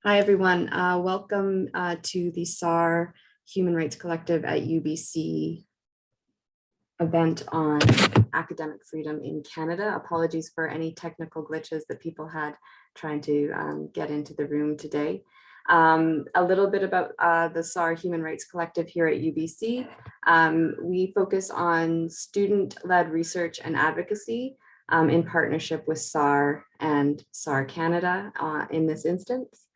Hi, everyone. Welcome to the SAR Human Rights Collective at UBC event on academic freedom in Canada. Apologies for any technical glitches that people had trying to get into the room today. A little bit about the SAR Human Rights Collective here at UBC. We focus on student-led research and advocacy in partnership with SAR and SAR Canada in this instance.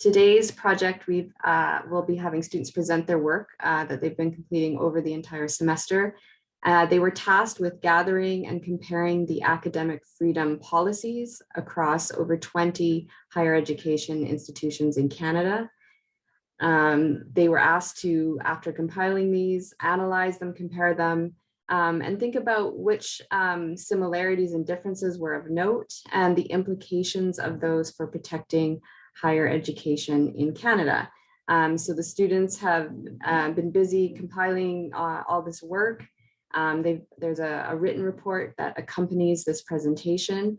Today's project, we'll be having students present their work that they've been completing over the entire semester. They were tasked with gathering and comparing the academic freedom policies across over 20 higher education institutions in Canada. They were asked to, after compiling these, analyze them, compare them, and think about which similarities and differences were of note and the implications of those for protecting higher education in Canada. So the students have been busy compiling all this work. There's a written report that accompanies this presentation.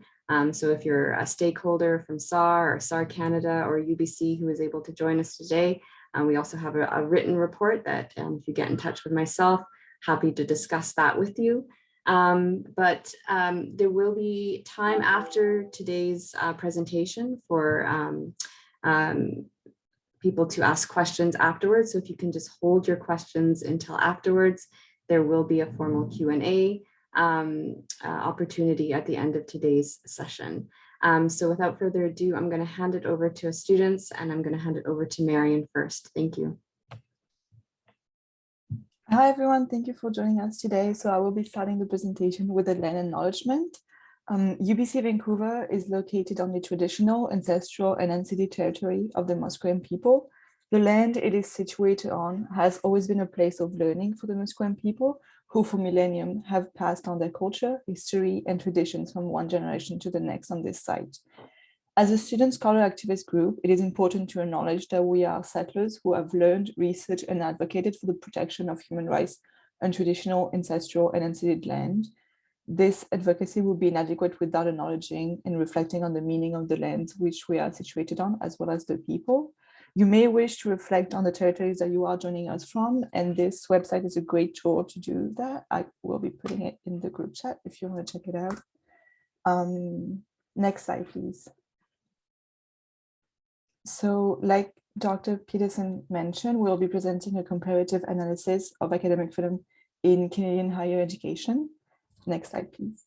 So if you're a stakeholder from SAR or SAR Canada or UBC who is able to join us today, we also have a written report that if you get in touch with myself, happy to discuss that with you. But there will be time after today's presentation for people to ask questions afterwards. So if you can just hold your questions until afterwards, there will be a formal Q&A opportunity at the end of today's session. So without further ado, I'm going to hand it over to our students, and I'm going to hand it over to Marion first. Thank you. Hi, everyone. Thank you for joining us today. So I will be starting the presentation with a land acknowledgement. UBC Vancouver is located on the traditional, ancestral, and unceded territory of the Musqueam people. The land it is situated on has always been a place of learning for the Musqueam people, who for millennium have passed on their culture, history, and traditions from one generation to the next on this site. As a student scholar activist group, it is important to acknowledge that we are settlers who have learned, researched, and advocated for the protection of human rights on traditional, ancestral, and unceded land. This advocacy would be inadequate without acknowledging and reflecting on the meaning of the lands which we are situated on, as well as the people. You may wish to reflect on the territories that you are joining us from, and this website is a great tool to do that. I will be putting it in the group chat if you want to check it out. Next slide, please. So like Dr. Peterson mentioned, we'll be presenting a comparative analysis of academic freedom in Canadian higher education. Next slide, please.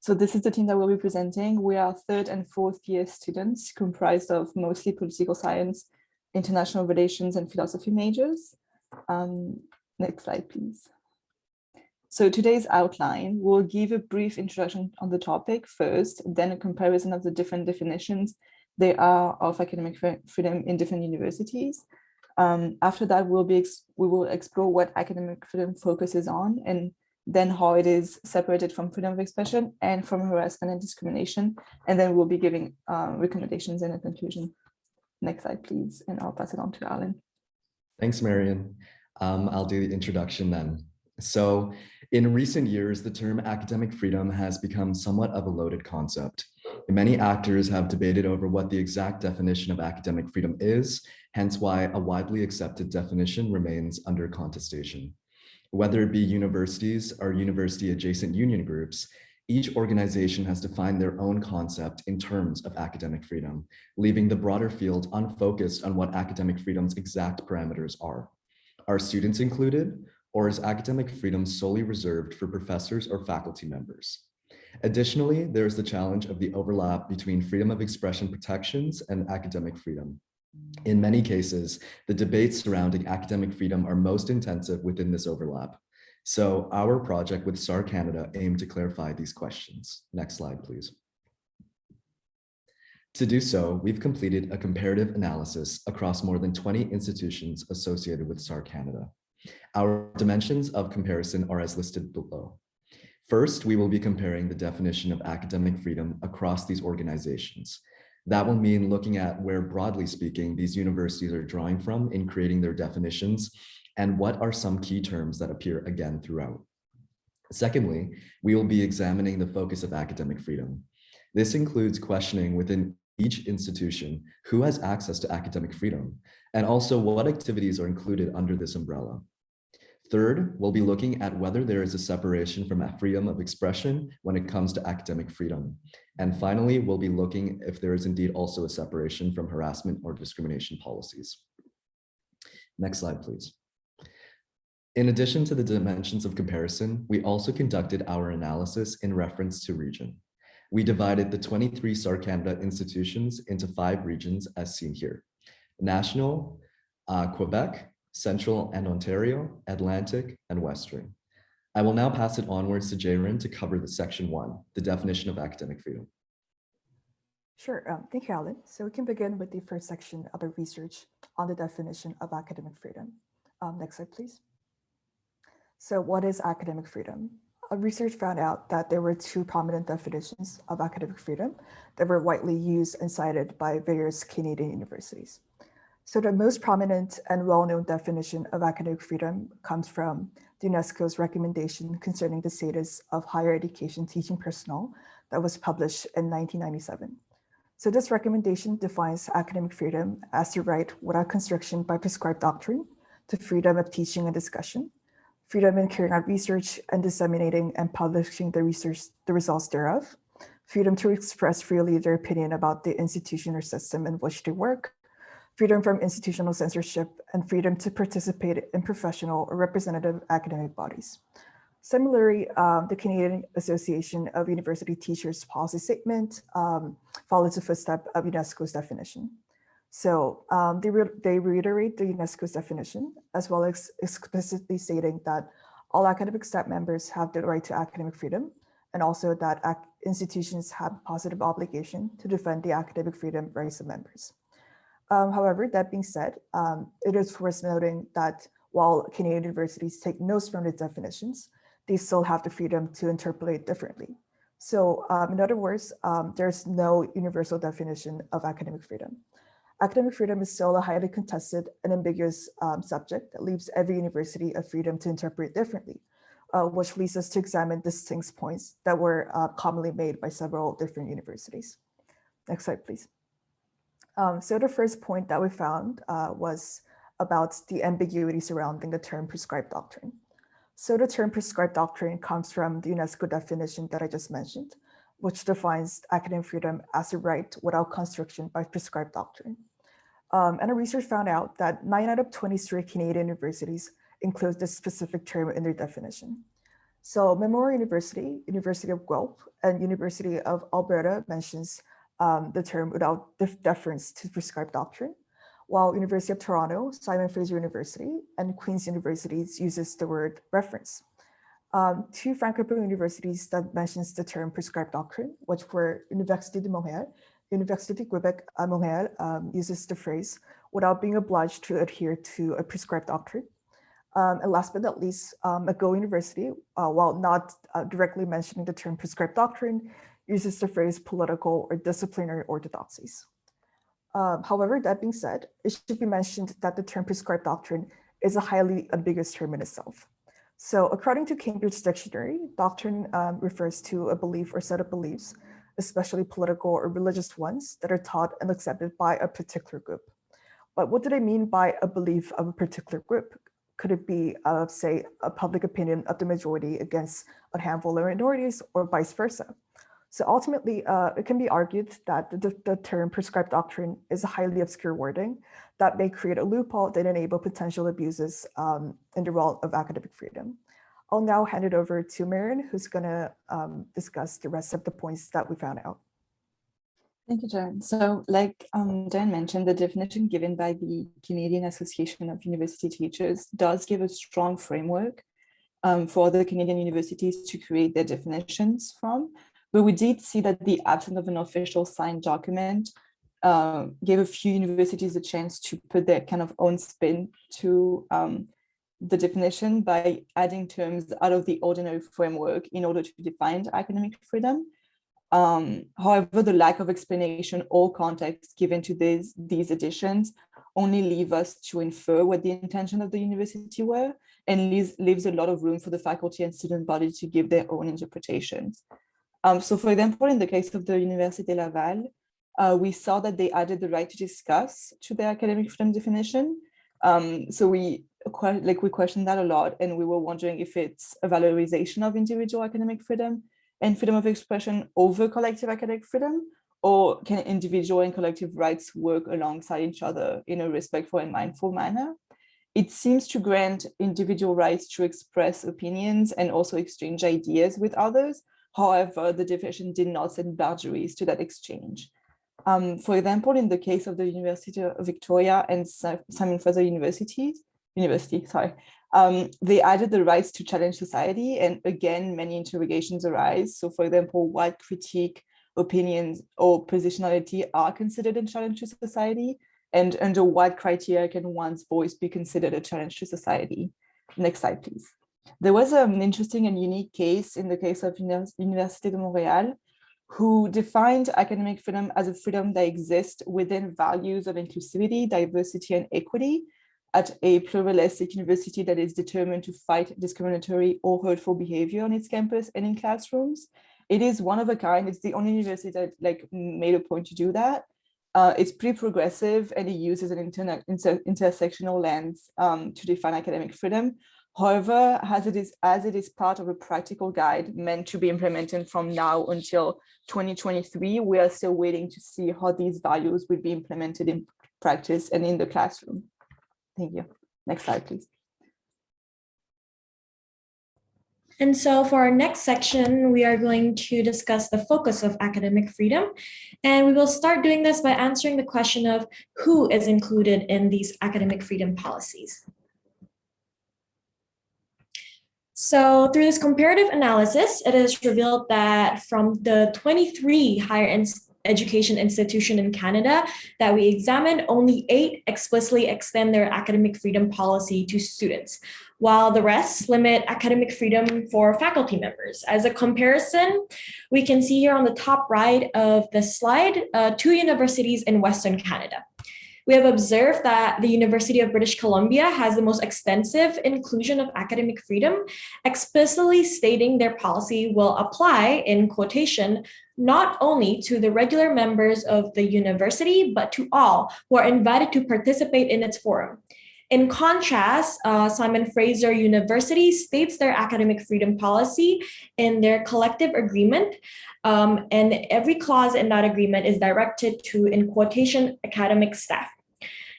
So this is the team that will be presenting. We are third and fourth year students comprised of mostly political science, international relations, and philosophy majors. Next slide, please. So today's outline will give a brief introduction on the topic first, then a comparison of the different definitions there are of academic freedom in different universities. After that, we will explore what academic freedom focuses on, and then how it is separated from freedom of expression and from harassment and discrimination. And then we'll be giving recommendations and a conclusion. Next slide, please. And I'll pass it on to Alan. Thanks, Marion. I'll do the introduction then. So in recent years, the term academic freedom has become somewhat of a loaded concept. Many actors have debated over what the exact definition of academic freedom is, hence why a widely accepted definition remains under contestation. Whether it be universities or university-adjacent union groups, each organization has defined their own concept in terms of academic freedom, leaving the broader field unfocused on what academic freedom's exact parameters are. Are students included, or is academic freedom solely reserved for professors or faculty members? Additionally, there is the challenge of the overlap between freedom of expression protections and academic freedom. In many cases, the debates surrounding academic freedom are most intensive within this overlap. So our project with SAR Canada aimed to clarify these questions. Next slide, please. To do so, we've completed a comparative analysis across more than 20 institutions associated with SAR Canada. Our dimensions of comparison are as listed below. First, we will be comparing the definition of academic freedom across these organizations. That will mean looking at where, broadly speaking, these universities are drawing from in creating their definitions and what are some key terms that appear again throughout. Secondly, we will be examining the focus of academic freedom. This includes questioning within each institution who has access to academic freedom, and also what activities are included under this umbrella. Third, we'll be looking at whether there is a separation from freedom of expression when it comes to academic freedom. And finally, we'll be looking if there is indeed also a separation from harassment or discrimination policies. Next slide, please. In addition to the dimensions of comparison, we also conducted our analysis in reference to region. We divided the 23 SAR Canada institutions into 5 regions as seen here: National, Quebec, Central and Ontario, Atlantic, and Western. I will now pass it onwards to Jayrin to cover the section 1, the definition of academic freedom. Sure, thank you, Alan. So we can begin with the first section of our research on the definition of academic freedom. Next slide, please. So what is academic freedom? Our research found out that there were 2 prominent definitions of academic freedom that were widely used and cited by various Canadian universities. So the most prominent and well-known definition of academic freedom comes from the UNESCO's recommendation concerning the status of higher education teaching personnel that was published in 1997. So this recommendation defines academic freedom as the right without constriction by prescribed doctrine to freedom of teaching and discussion, freedom in carrying out research and disseminating and publishing the results thereof, freedom to express freely their opinion about the institution or system in which they work, freedom from institutional censorship, and freedom to participate in professional or representative academic bodies. Similarly, the Canadian Association of University Teachers policy statement follows the footstep of UNESCO's definition. So they reiterate the UNESCO's definition, as well as explicitly stating that all academic staff members have the right to academic freedom, and also that institutions have a positive obligation to defend the academic freedom rights of members. However, that being said, it is worth noting that while Canadian universities take notes from the definitions, they still have the freedom to interpolate differently. So in other words, there's no universal definition of academic freedom. Academic freedom is still a highly contested and ambiguous subject that leaves every university a freedom to interpret differently, which leads us to examine distinct points that were commonly made by several different universities. Next slide, please. So the first point that we found was about the ambiguity surrounding the term prescribed doctrine. So the term prescribed doctrine comes from the UNESCO definition that I just mentioned, which defines academic freedom as a right without constriction by prescribed doctrine. And our research found out that 9 out of 23 Canadian universities include this specific term in their definition. So Memorial University, University of Guelph, and University of Alberta mentions the term without deference to prescribed doctrine, while University of Toronto, Simon Fraser University, and Queen's Universities uses the word reference. 2 Francophone universities that mentions the term prescribed doctrine, which were Université de Montréal, Université de Québec à Montréal uses the phrase without being obliged to adhere to a prescribed doctrine. And last but not least, McGill University, while not directly mentioning the term prescribed doctrine, uses the phrase political or disciplinary orthodoxies. However, that being said, it should be mentioned that the term prescribed doctrine is a highly ambiguous term in itself. So according to Cambridge Dictionary, doctrine refers to a belief or set of beliefs, especially political or religious ones, that are taught and accepted by a particular group. But what do they mean by a belief of a particular group? Could it be, say, a public opinion of the majority against a handful of minorities, or vice versa? So ultimately, it can be argued that the term prescribed doctrine is a highly obscure wording that may create a loophole that enable potential abuses in the realm of academic freedom. I'll now hand it over to Marion, who's going to discuss the rest of the points that we found out. Thank you, Jan. So like Jan mentioned, the definition given by the Canadian Association of University Teachers does give a strong framework for the Canadian universities to create their definitions from. But we did see that the absence of an official signed document gave a few universities a chance to put their kind of own spin to the definition by adding terms out of the ordinary framework in order to define academic freedom. However, the lack of explanation or context given to these additions only leave us to infer what the intention of the university were, and leaves a lot of room for the faculty and student body to give their own interpretations. So for example, in the case of the Université Laval, we saw that they added the right to discuss to their academic freedom definition. So we questioned that a lot, and we were wondering if it's a valorization of individual academic freedom and freedom of expression over collective academic freedom, or can individual and collective rights work alongside each other in a respectful and mindful manner? It seems to grant individual rights to express opinions and also exchange ideas with others. However, the definition did not set boundaries to that exchange. For example, in the case of the University of Victoria and Simon Fraser University, they added the rights to challenge society, and again, many interrogations arise. So for example, what critique, opinions, or positionality are considered a challenge to society, and under what criteria can one's voice be considered a challenge to society? Next slide, please. There was an interesting and unique case in the case of Université de Montréal, who defined academic freedom as a freedom that exists within values of inclusivity, diversity, and equity at a pluralistic university that is determined to fight discriminatory or hurtful behavior on its campus and in classrooms. It is one of a kind. It's the only university that made a point to do that. It's pretty progressive, and it uses an intersectional lens to define academic freedom. However, as it is part of a practical guide meant to be implemented from now until 2023, we are still waiting to see how these values will be implemented in practice and in the classroom. Thank you. Next slide, please. And so for our next section, we are going to discuss the focus of academic freedom. And we will start doing this by answering the question of who is included in these academic freedom policies. So through this comparative analysis, it is revealed that from the 23 higher education institutions in Canada that we examined, only 8 explicitly extend their academic freedom policy to students, while the rest limit academic freedom for faculty members. As a comparison, we can see here on the top right of the slide, 2 universities in Western Canada. We have observed that the University of British Columbia has the most extensive inclusion of academic freedom, explicitly stating their policy will apply, in quotation, not only to the regular members of the university, but to all who are invited to participate in its forum. In contrast, Simon Fraser University states their academic freedom policy in their collective agreement, and every clause in that agreement is directed to, in quotation, academic staff.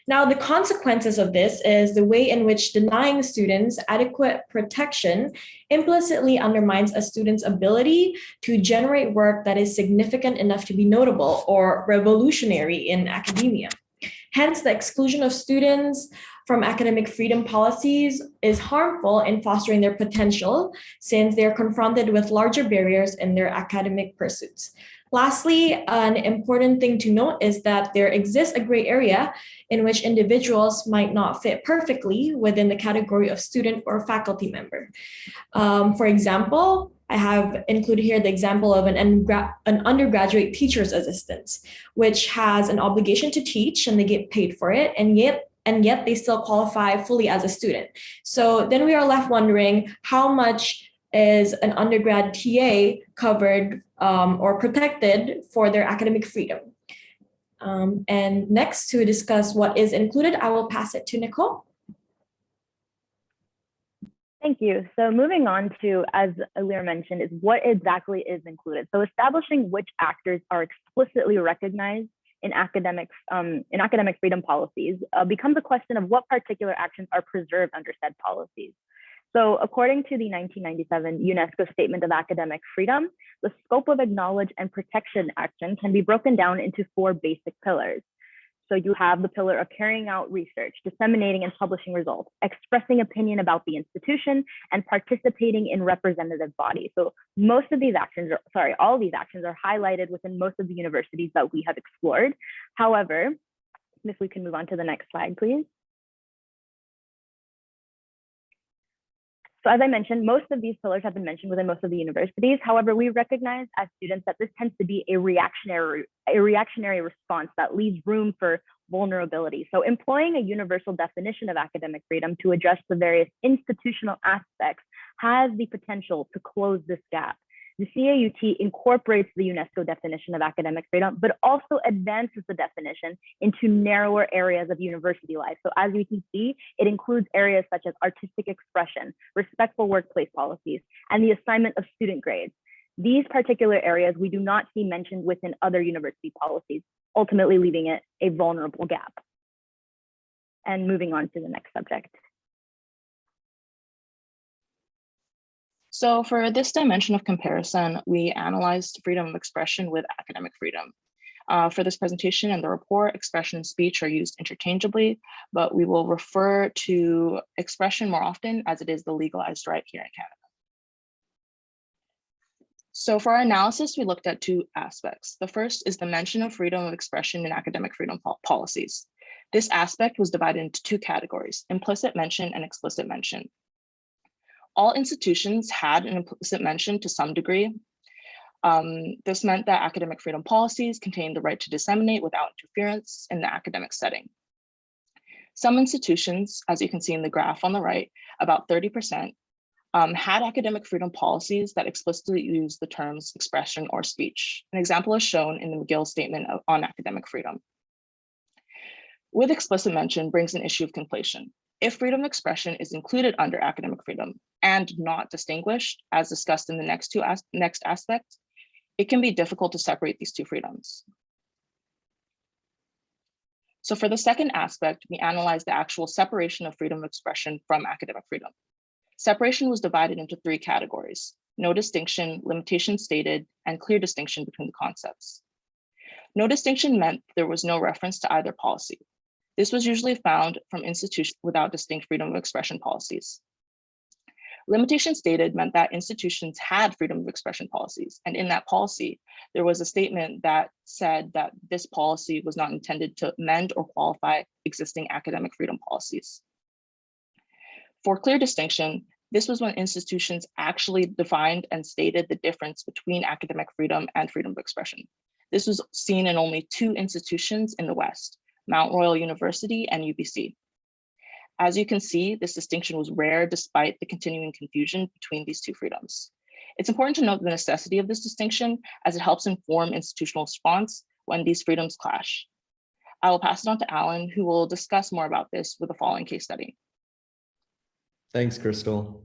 Now, the consequences of this is the way in which denying students adequate protection implicitly undermines a student's ability to generate work that is significant enough to be notable or revolutionary in academia. Hence, the exclusion of students from academic freedom policies is harmful in fostering their potential, since they are confronted with larger barriers in their academic pursuits. Lastly, an important thing to note is that there exists a gray area in which individuals might not fit perfectly within the category of student or faculty member. For example, I have included here the example of an undergraduate teacher's assistant, which has an obligation to teach and they get paid for it, and yet they still qualify fully as a student. So then we are left wondering how much is an undergrad TA covered or protected for their academic freedom. And next, to discuss what is included, I will pass it to Nicole. Thank you. So moving on to, as Alir mentioned, is what exactly is included. So establishing which actors are explicitly recognized in academic freedom policies becomes a question of what particular actions are preserved under said policies. So according to the 1997 UNESCO Statement of Academic Freedom, the scope of acknowledge and protection action can be broken down into 4 basic pillars. So you have the pillar of carrying out research, disseminating and publishing results, expressing opinion about the institution, and participating in representative bodies. So most of these actions, all of these actions are highlighted within most of the universities that we have explored. However, if we can move on to the next slide, please. So as I mentioned, most of these pillars have been mentioned within most of the universities. However, we recognize as students that this tends to be a reactionary response that leaves room for vulnerability. So employing a universal definition of academic freedom to address the various institutional aspects has the potential to close this gap. The CAUT incorporates the UNESCO definition of academic freedom, but also advances the definition into narrower areas of university life. So as we can see, it includes areas such as artistic expression, respectful workplace policies, and the assignment of student grades. These particular areas we do not see mentioned within other university policies, ultimately leaving it a vulnerable gap. And moving on to the next subject. So for this dimension of comparison, we analyzed freedom of expression with academic freedom. For this presentation and the report, expression and speech are used interchangeably, but we will refer to expression more often as it is the legalized right here in Canada. So for our analysis, we looked at two aspects. The first is the mention of freedom of expression in academic freedom policies. This aspect was divided into two categories, implicit mention and explicit mention. All institutions had an implicit mention to some degree. This meant that academic freedom policies contained the right to disseminate without interference in the academic setting. Some institutions, as you can see in the graph on the right, about 30%, had academic freedom policies that explicitly use the terms expression or speech. An example is shown in the McGill Statement on Academic Freedom. With explicit mention brings an issue of conflation. If freedom of expression is included under academic freedom and not distinguished, as discussed in the next aspect, it can be difficult to separate these two freedoms. So for the second aspect, we analyzed the actual separation of freedom of expression from academic freedom. Separation was divided into three categories: no distinction, limitation stated, and clear distinction between the concepts. No distinction meant there was no reference to either policy. This was usually found from institutions without distinct freedom of expression policies. Limitation stated meant that institutions had freedom of expression policies, and in that policy, there was a statement that said that this policy was not intended to amend or qualify existing academic freedom policies. For clear distinction, this was when institutions actually defined and stated the difference between academic freedom and freedom of expression. This was seen in only two institutions in the West, Mount Royal University and UBC. As you can see, this distinction was rare despite the continuing confusion between these two freedoms. It's important to note the necessity of this distinction as it helps inform institutional response when these freedoms clash. I will pass it on to Alan, who will discuss more about this with the following case study. Thanks, Crystal.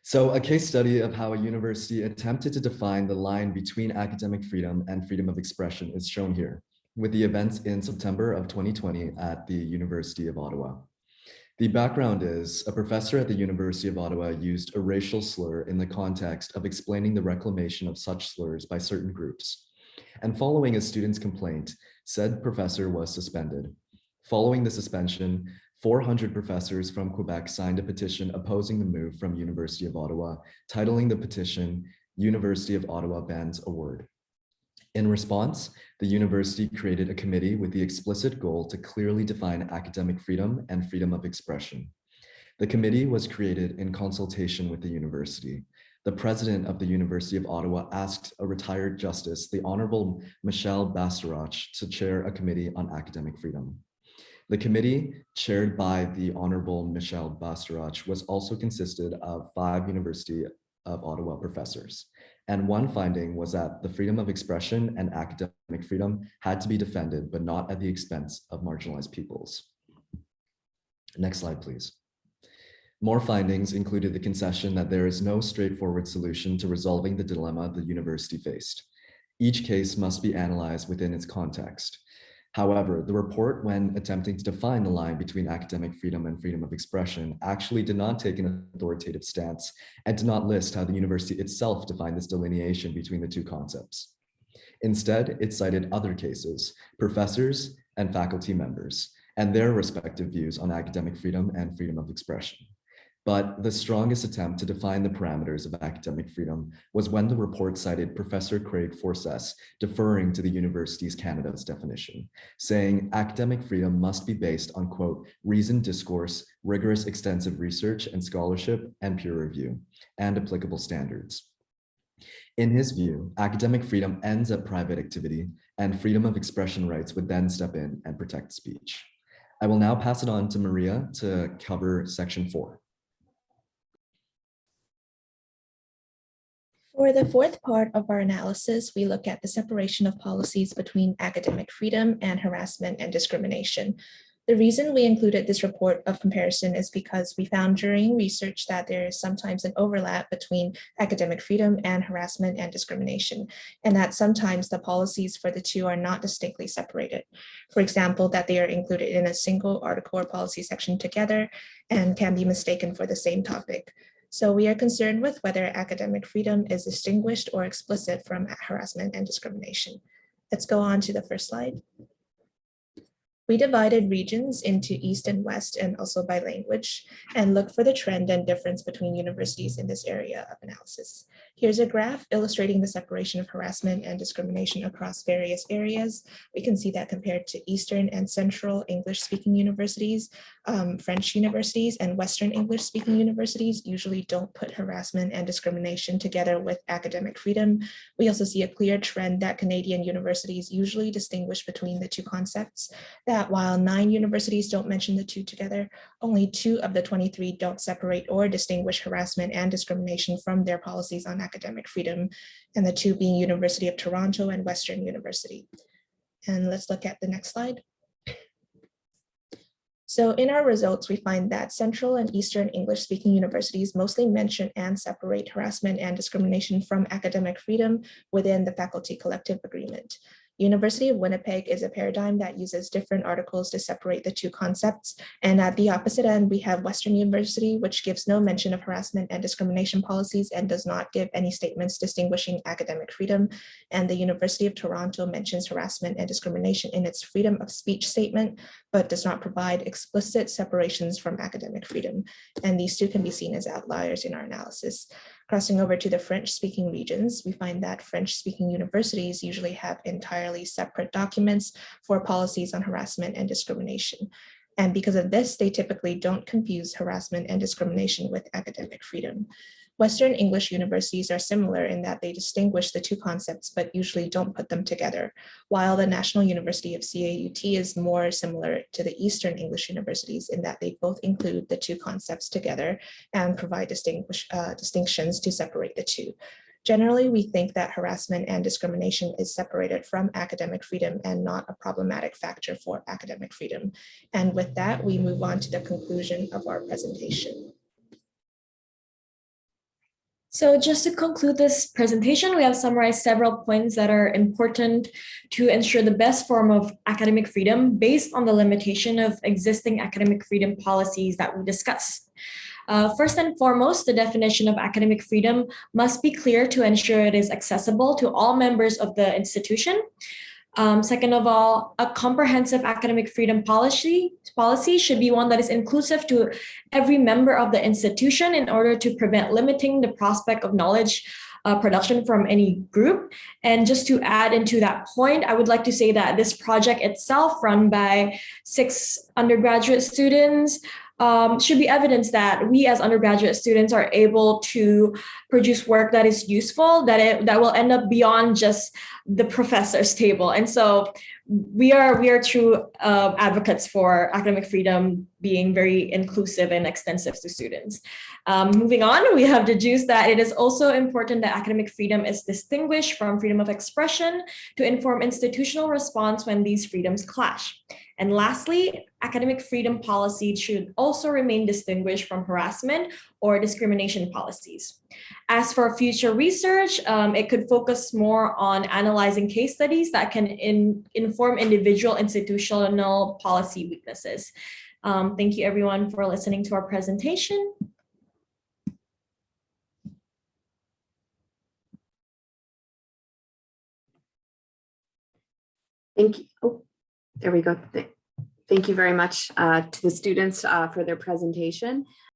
So a case study of how a university attempted to define the line between academic freedom and freedom of expression is shown here, with the events in September of 2020 at the University of Ottawa. The background is a professor at the University of Ottawa used a racial slur in the context of explaining the reclamation of such slurs by certain groups. And following a student's complaint, said professor was suspended. Following the suspension, 400 professors from Quebec signed a petition opposing the move from University of Ottawa, titling the petition, University of Ottawa Bans a Word. In response, the university created a committee with the explicit goal to clearly define academic freedom and freedom of expression. The committee was created in consultation with the university. The president of the University of Ottawa asked a retired justice, the Honorable Michelle Bastarache, to chair a committee on academic freedom. The committee, chaired by the Honorable Michelle Bastarache, was also consisted of 5 University of Ottawa professors. And one finding was that the freedom of expression and academic freedom had to be defended, but not at the expense of marginalized peoples. Next slide, please. More findings included the concession that there is no straightforward solution to resolving the dilemma the university faced. Each case must be analyzed within its context. However, the report, when attempting to define the line between academic freedom and freedom of expression, actually did not take an authoritative stance and did not list how the university itself defined this delineation between the two concepts. Instead, it cited other cases, professors and faculty members, and their respective views on academic freedom and freedom of expression. But the strongest attempt to define the parameters of academic freedom was when the report cited Professor Craig Forces deferring to the Universities Canada's definition, saying academic freedom must be based on, quote, reasoned discourse, rigorous extensive research and scholarship, and peer review, and applicable standards. In his view, academic freedom ends at private activity, and freedom of expression rights would then step in and protect speech. I will now pass it on to Maria to cover section 4. For the fourth part of our analysis, we look at the separation of policies between academic freedom and harassment and discrimination. The reason we included this report of comparison is because we found during research that there is sometimes an overlap between academic freedom and harassment and discrimination, and that sometimes the policies for the two are not distinctly separated. For example, that they are included in a single article or policy section together and can be mistaken for the same topic. So we are concerned with whether academic freedom is distinguished or explicit from harassment and discrimination. Let's go on to the first slide. We divided regions into East and West and also by language and looked for the trend and difference between universities in this area of analysis. Here's a graph illustrating the separation of harassment and discrimination across various areas. We can see that compared to Eastern and Central English-speaking universities, French universities and Western English-speaking universities usually don't put harassment and discrimination together with academic freedom. We also see a clear trend that Canadian universities usually distinguish between the two concepts, that while 9 universities don't mention the two together, only 2 of the 23 don't separate or distinguish harassment and discrimination from their policies on academic freedom, and the 2 being University of Toronto and Western University. And let's look at the next slide. So in our results, we find that Central and Eastern English-speaking universities mostly mention and separate harassment and discrimination from academic freedom within the faculty collective agreement. University of Winnipeg is a paradigm that uses different articles to separate the two concepts. And at the opposite end, we have Western University, which gives no mention of harassment and discrimination policies and does not give any statements distinguishing academic freedom. And the University of Toronto mentions harassment and discrimination in its freedom of speech statement, but does not provide explicit separations from academic freedom. And these two can be seen as outliers in our analysis. Crossing over to the French-speaking regions, we find that French-speaking universities usually have entirely separate documents for policies on harassment and discrimination. And because of this, they typically don't confuse harassment and discrimination with academic freedom. Western English universities are similar in that they distinguish the two concepts, but usually don't put them together, while the National University of CAUT is more similar to the Eastern English universities in that they both include the two concepts together and provide distinctions to separate the two. Generally, we think that harassment and discrimination is separated from academic freedom and not a problematic factor for academic freedom. And with that, we move on to the conclusion of our presentation. So just to conclude this presentation, we have summarized several points that are important to ensure the best form of academic freedom based on the limitation of existing academic freedom policies that we discussed. First and foremost, the definition of academic freedom must be clear to ensure it is accessible to all members of the institution. Second of all, a comprehensive academic freedom policy should be one that is inclusive to every member of the institution in order to prevent limiting the prospect of knowledge production from any group. And just to add into that point, I would like to say that this project itself, run by 6 undergraduate students, should be evidence that we as undergraduate students are able to produce work that is useful, that will end up beyond just the professor's table. And so we are true advocates for academic freedom being very inclusive and extensive to students. Moving on, we have deduced that it is also important that academic freedom is distinguished from freedom of expression to inform institutional response when these freedoms clash. And lastly, academic freedom policy should also remain distinguished from harassment or discrimination policies. As for future research, it could focus more on analyzing case studies that can inform individual institutional policy weaknesses. Thank you everyone for listening to our presentation. Thank you. Oh, there we go. Thank you very much to the students for their presentation.